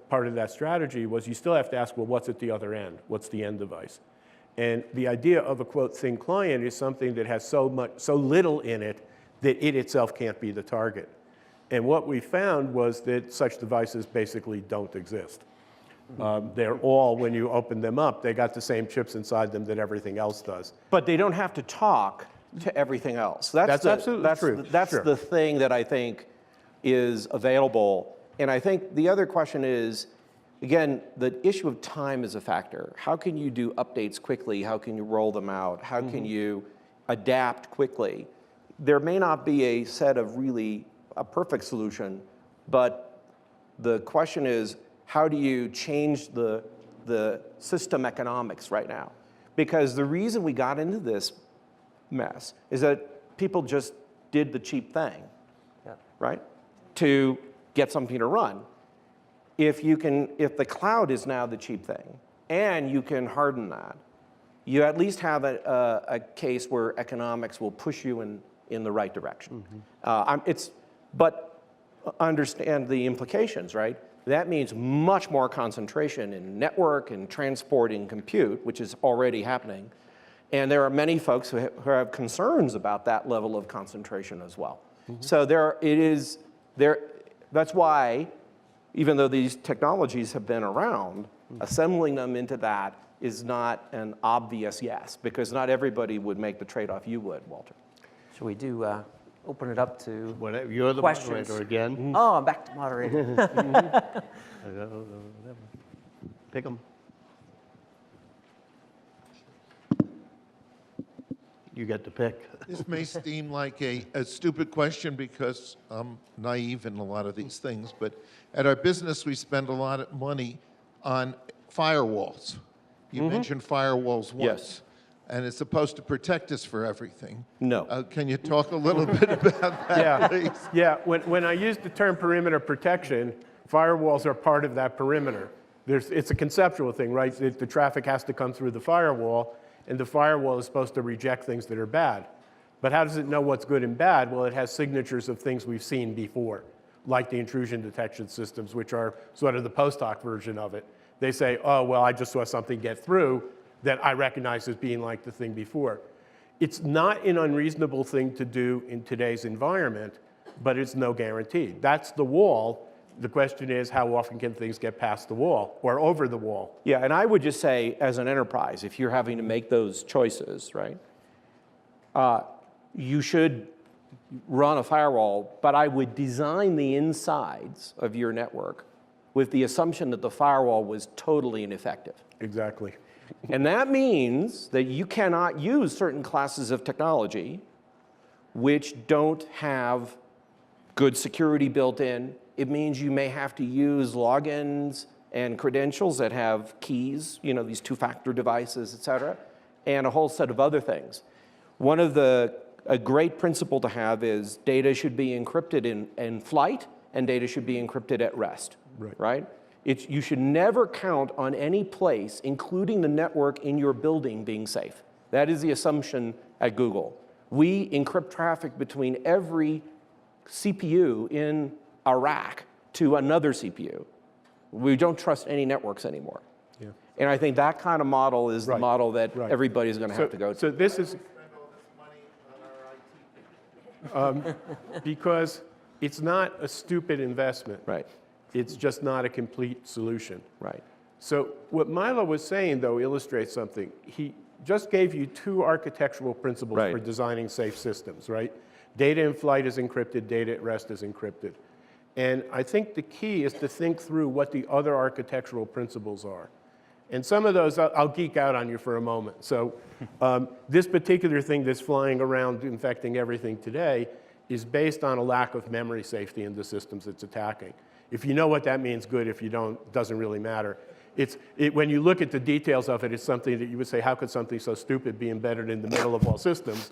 part of that strategy was you still have to ask, well, what's at the other end? What's the end device? And the idea of a, quote, thin client is something that has so little in it that it itself can't be the target. And what we found was that such devices basically don't exist. They're all, when you open them up, they got the same chips inside them that everything else does. But they don't have to talk to everything else. That's absolutely true. That's the thing that I think is available. And I think the other question is, again, the issue of time is a factor. How can you do updates quickly? How can you roll them out? How can you adapt quickly? There may not be a perfect solution, but the question is, how do you change the system economics right now? Because the reason we got into this mess is that people just did the cheap thing, right? To get something to run. If the cloud is now the cheap thing, and you can harden that, you at least have a case where economics will push you in the right direction. But understand the implications, right? That means much more concentration in network and transport and compute, which is already happening. And there are many folks who have concerns about that level of concentration as well. So that's why, even though these technologies have been around, assembling them into that is not an obvious yes, because not everybody would make the trade-off you would, Walter. Should we open it up to Whatever, you're the questions? moderator again. Oh, I'm back to moderator. Pick them. You get to pick. This may seem like a stupid question because I'm naive in a lot of these things, but at our business we spend a lot of money on firewalls. You mentioned firewalls once. Yes. And it's supposed to protect us for everything. No. Can you talk a little bit about that, please? Yeah, when I use the term perimeter protection, firewalls are part of that perimeter. It's a conceptual thing, right? The traffic has to come through the firewall, and the firewall is supposed to reject things that are bad. But how does it know what's good and bad? Well, it has signatures of things we've seen before, like the intrusion detection systems, which are sort of the post hoc version of it. They say, oh, well, I just saw something get through that I recognize as being like the thing before. It's not an unreasonable thing to do in today's environment, but it's no guarantee. That's the wall The question is, how often can things get past the wall or over the wall? Yeah, and I would just say, as an enterprise, if you're having to make those choices, right, you should run a firewall, but I would design the insides of your network with the assumption that the firewall was totally ineffective. Exactly. And that means that you cannot use certain classes of technology which don't have good security built in. It means you may have to use logins and credentials that have keys, you know, these two-factor devices, et cetera, and a whole set of other things. One of a great principle to have is data should be encrypted in flight and data should be encrypted at rest, right? You should never count on any place, including the network in your building, being safe. That is the assumption at Google. We encrypt traffic between every CPU in a rack to another CPU. We don't trust any networks anymore. Yeah. And I think that kind of model is the model that everybody's going to have to go to. So this is because it's not a stupid investment. Right. It's just not a complete solution. Right. So what Milo was saying, though, illustrates something. He just gave you two architectural principles for designing safe systems, right? Data in flight is encrypted, data at rest is encrypted. And I think the key is to think through what the other architectural principles are. And some of those, I'll geek out on you for a moment. So this particular thing that's flying around infecting everything today is based on a lack of memory safety in the systems it's attacking. If you know what that means, good. If you don't, it doesn't really matter. When you look at the details of it, it's something that you would say, how could something so stupid be embedded in the middle of all systems?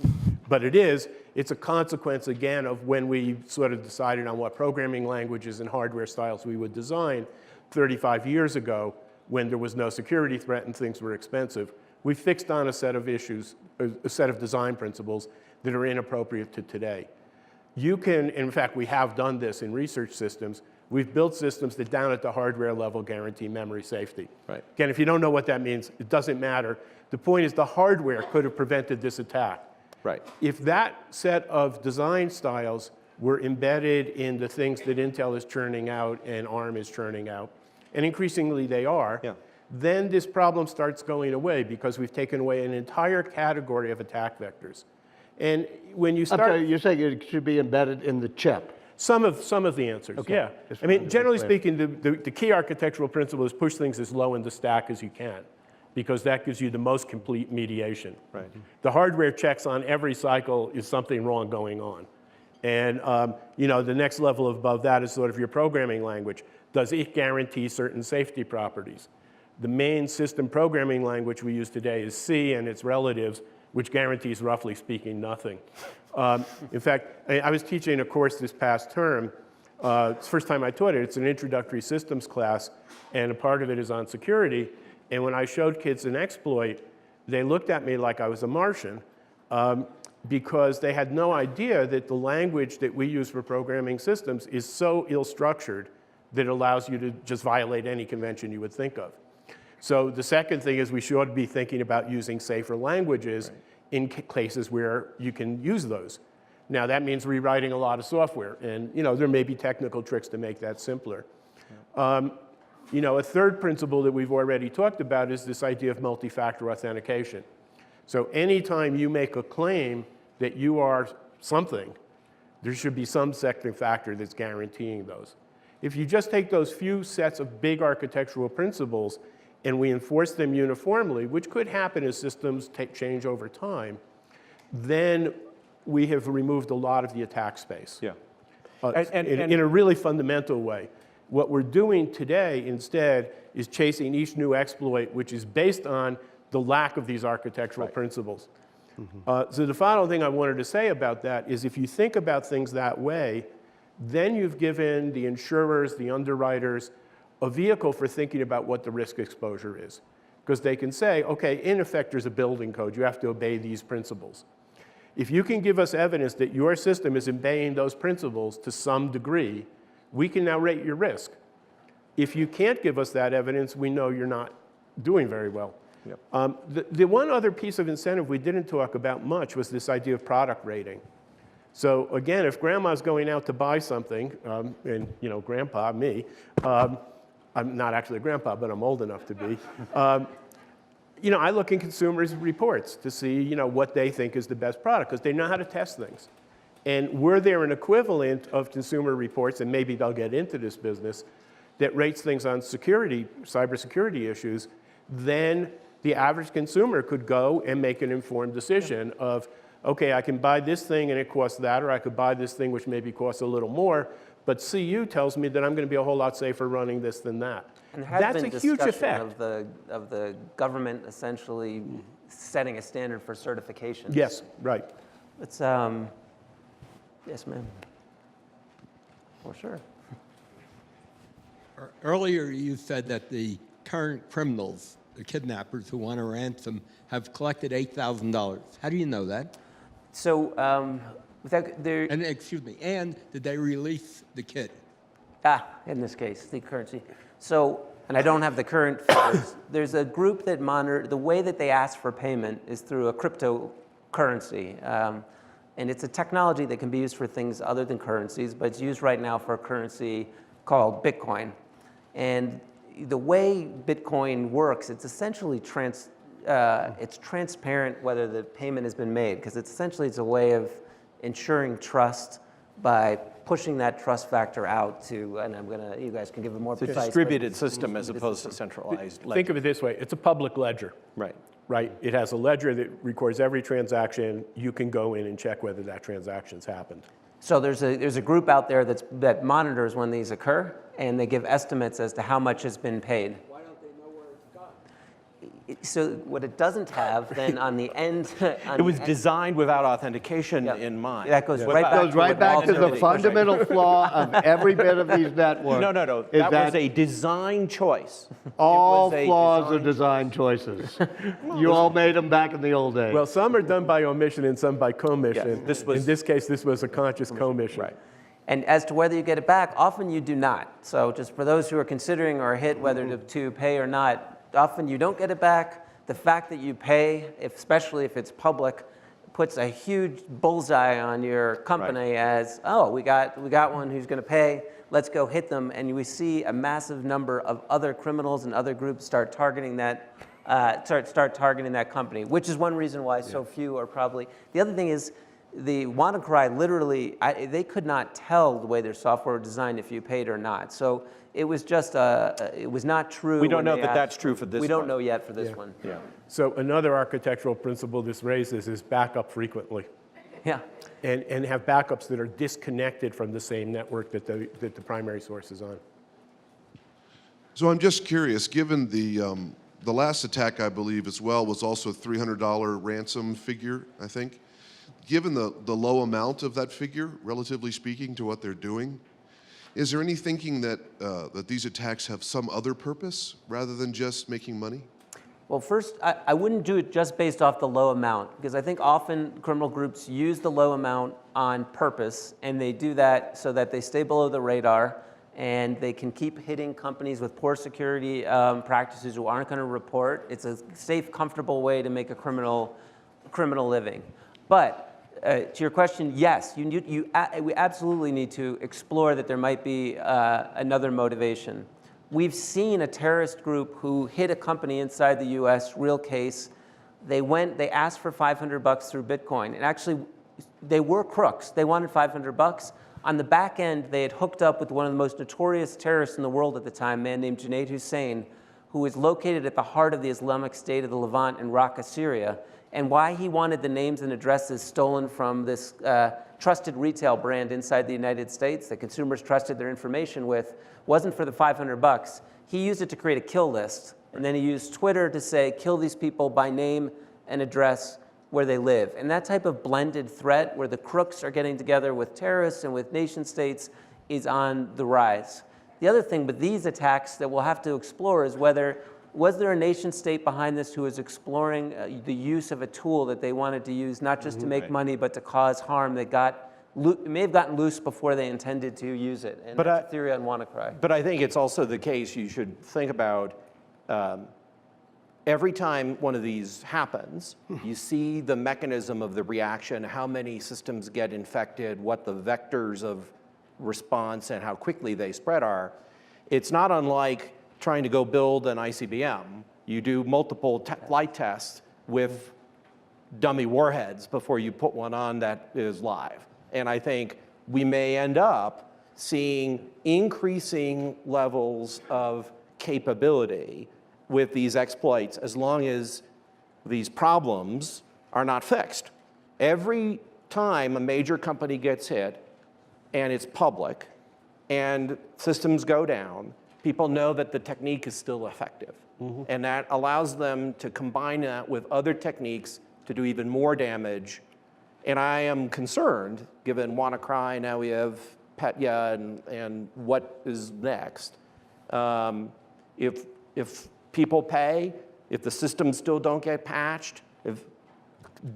But it is. It's a consequence, again, of when we sort of decided on what programming languages and hardware styles we would design 35 years ago when there was no security threat and things were expensive. We fixed on a set of issues, a set of design principles that are inappropriate to today. You can, in fact, we have done this in research systems. We've built systems that down at the hardware level guarantee memory safety. Right. Again, if you don't know what that means, it doesn't matter. The point is the hardware could have prevented this attack. Right. If that set of design styles were embedded in the things that Intel is churning out and ARM is churning out, and increasingly they are, then this problem starts going away because we've taken away an entire category of attack vectors. And when you start... I'm sorry, you're saying it should be embedded in the chip. Some of the answers, yeah. I mean, generally speaking, the key architectural principle is push things as low in the stack as you can, because that gives you the most complete mediation. Right. The hardware checks on every cycle is something wrong going on. And you know, the next level above that is sort of your programming language. Does it guarantee certain safety properties? The main system programming language we use today is C and its relatives, which guarantees, roughly speaking, nothing. In fact, I was teaching a course this past term. It's the first time I taught it. It's an introductory systems class, and a part of it is on security. And when I showed kids an exploit, they looked at me like I was a Martian because they had no idea that the language that we use for programming systems is so ill-structured that it allows you to just violate any convention you would think of. So the second thing is we should be thinking about using safer languages in cases where you can use those. Now that means rewriting a lot of software, and you know there may be technical tricks to make that simpler. You know, a third principle that we've already talked about is this idea of multi-factor authentication. So anytime you make a claim that you are something, there should be some second factor that's guaranteeing those. If you just take those few sets of big architectural principles and we enforce them uniformly, which could happen as systems change over time, then we have removed a lot of the attack space. Yeah. In a really fundamental way. What we're doing today instead is chasing each new exploit, which is based on the lack of these architectural principles. So the final thing I wanted to say about that is if you think about things that way, then you've given the insurers, the underwriters, a vehicle for thinking about what the risk exposure is. Because they can say, okay, in effect, there's a building code. You have to obey these principles. If you can give us evidence that your system is obeying those principles to some degree, we can now rate your risk. If you can't give us that evidence, we know you're not doing very well. Yep. The one other piece of incentive we didn't talk about much was this idea of product rating. So again, if grandma's going out to buy something, and grandpa, me, I'm not actually a grandpa, but I'm old enough to be. I look in consumers' reports to see, what they think is the best product, because they know how to test things. And were there an equivalent of consumer reports, and maybe they'll get into this business, that rates things on security, cybersecurity issues, then the average consumer could go and make an informed decision of, okay, I can buy this thing and it costs that, or I could buy this thing which maybe costs a little more, but CU tells me that I'm going to be a whole lot safer running this than that. And there has That's been a huge discussion effect. of the government essentially setting a standard for certification. Yes, right. It's, yes, ma'am. For sure. Earlier, you said that the current criminals, the kidnappers who want a ransom, have collected $8,000. How do you know that? So, there. And excuse me, and did they release the kid? In this case, the currency. So, and I don't have the current figures. There's a group that monitor, the way that they ask for payment is through a cryptocurrency. And it's a technology that can be used for things other than currencies, but it's used right now for a currency called Bitcoin. And the way Bitcoin works, it's essentially it's transparent whether the payment has been made, because it's a way of ensuring trust by pushing that trust factor out to, and you guys can give a more It's a precise. distributed system as opposed to centralized. Think of it this way. It's a public ledger. Right. Right? It has a ledger that records every transaction. You can go in and check whether that transaction's happened. So there's a group out there that monitors when these occur, and they give estimates as to how much has been paid. Why don't they know where it's gone? So what it doesn't have then on the end. It was designed without authentication in mind. That goes right back Goes right back to the Anonymity. fundamental flaw of every bit of these networks. No. is That was a design choice. all It was a flaws are design choices. You all made them back in the old days. Well, some are done by omission and some by commission. Yes, this was- in this case, this was a conscious commission. Right. And as to whether you get it back, often you do not. So just for those who are considering or hit whether to pay or not, often you don't get it back. The fact that you pay, especially if it's public, puts a huge bullseye on your company as, oh, we got one who's going to pay. Let's go hit them. And we see a massive number of other criminals and other groups start targeting that targeting that company, which is one reason why so few are probably. The other thing is, the WannaCry literally, they could not tell the way their software was designed if you paid or not. So it was just, it was not true. We don't when know they that asked. that's true for this We don't one. know yet for this one. Yeah. So another architectural principle this raises is backup frequently. Yeah. And have backups that are disconnected from the same network that the primary source is on. So I'm just curious, given the last attack, I believe, as well, was also a $300 ransom figure, I think. Given the low amount of that figure, relatively speaking, to what they're doing, is there any thinking that these attacks have some other purpose rather than just making money? Well, first, I wouldn't do it just based off the low amount, because I think often criminal groups use the low amount on purpose, and they do that so that they stay below the radar, and they can keep hitting companies with poor security practices who aren't going to report. It's a safe, comfortable way to make a criminal living. But to your question, yes, we absolutely need to explore that there might be another motivation. We've seen a terrorist group who hit a company inside the US, real case. They asked for $500 through Bitcoin. And actually, they were crooks. They wanted $500. On the back end, they had hooked up with one of the most notorious terrorists in the world at the time, a man named Junaid Hussein, who was located at the heart of the Islamic State of the Levant in Raqqa, Syria. And why he wanted the names and addresses stolen from this trusted retail brand inside the United States that consumers trusted their information with wasn't for the $500. He used it to create a kill list. And then he used Twitter to say, kill these people by name and address where they live. And that type of blended threat where the crooks are getting together with terrorists and with nation states is on the rise. The other thing with these attacks that we'll have to explore is was there a nation state behind this who was exploring the use of a tool that they wanted to use not just to make money but to cause harm that may have gotten loose before they intended to use it. And that's a theory on WannaCry. But I think it's also the case you should think about every time one of these happens, you see the mechanism of the reaction, how many systems get infected, what the vectors of response and how quickly they spread are. It's not unlike trying to go build an ICBM. You do multiple flight tests with dummy warheads before you put one on that is live. And I think we may end up seeing increasing levels of capability with these exploits as long as these problems are not fixed. Every time a major company gets hit and it's public and systems go down, people know that the technique is still effective. And that allows them to combine that with other techniques to do even more damage. And I am concerned, given WannaCry, now we have Petya and what is next. If people pay, if the systems still don't get patched, if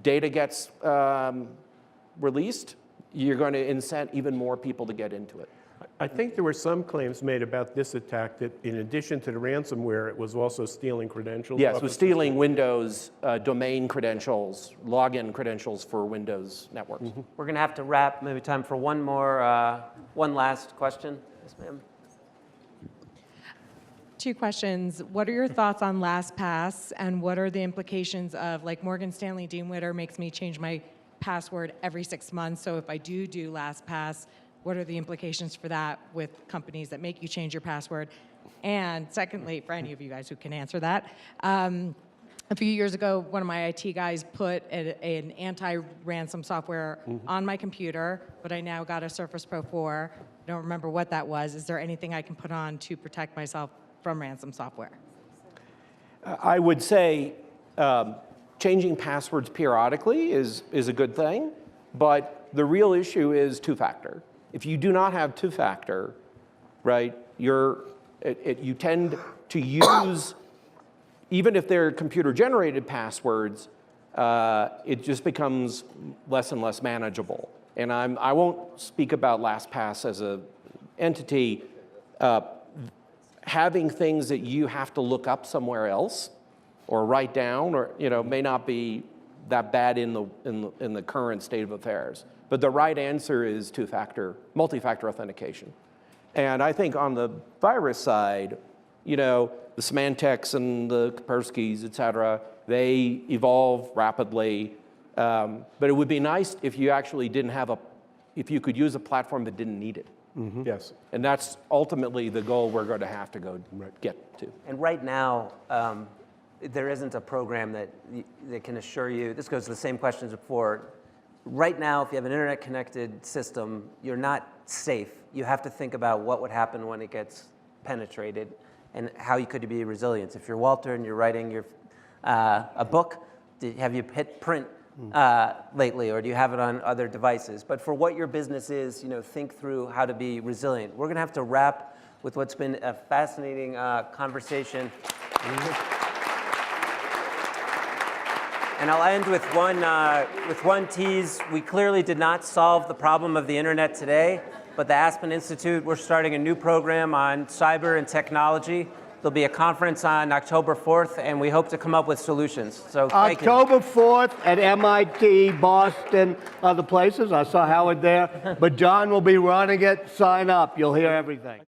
data gets released, you're going to incent even more people to get into it. I think there were some claims made about this attack that in addition to the ransomware, it was also stealing credentials. Yes, it was stealing Windows domain credentials, login credentials for Windows networks. We're going to have to wrap. Maybe time for one more, one last question. Yes, ma'am. 2 questions. What are your thoughts on LastPass, and what are the implications of, like, Morgan Stanley Dean Witter makes me change my password every 6 months, so if I do LastPass, what are the implications for that with companies that make you change your password? And secondly, for any of you guys who can answer that, a few years ago, one of my IT guys put an anti-ransom software on my computer, but I now got a Surface Pro 4. I don't remember what that was. Is there anything I can put on to protect myself from ransom software? I would say changing passwords periodically is a good thing, but the real issue is two-factor. If you do not have two-factor, right, you tend to use, even if they're computer-generated passwords, it just becomes less and less manageable. And I won't speak about LastPass as an entity. Having things that you have to look up somewhere else or write down, or may not be that bad in the current state of affairs. But the right answer is two-factor, multi-factor authentication. And I think on the virus side, the Symantec's and the Kaspersky's, et cetera, they evolve rapidly. But it would be nice if you actually if you could use a platform that didn't need it. Yes. And that's ultimately the goal we're going to have to go get to. And right now, there isn't a program that can assure you, this goes to the same questions before. Right now, if you have an internet-connected system, you're not safe. You have to think about what would happen when it gets penetrated and how you could be resilient. If you're Walter and you're writing a book, have you hit print lately, or do you have it on other devices? But for what your business is, think through how to be resilient. We're going to have to wrap with what's been a fascinating conversation. And I'll end with one tease. We clearly did not solve the problem of the internet today, but the Aspen Institute, we're starting a new program on cyber and technology. There'll be a conference on October 4th, and we hope to come up with solutions. So thank you. October 4th at MIT, Boston, other places. I saw Howard there. But John will be running it. Sign up. You'll hear everything.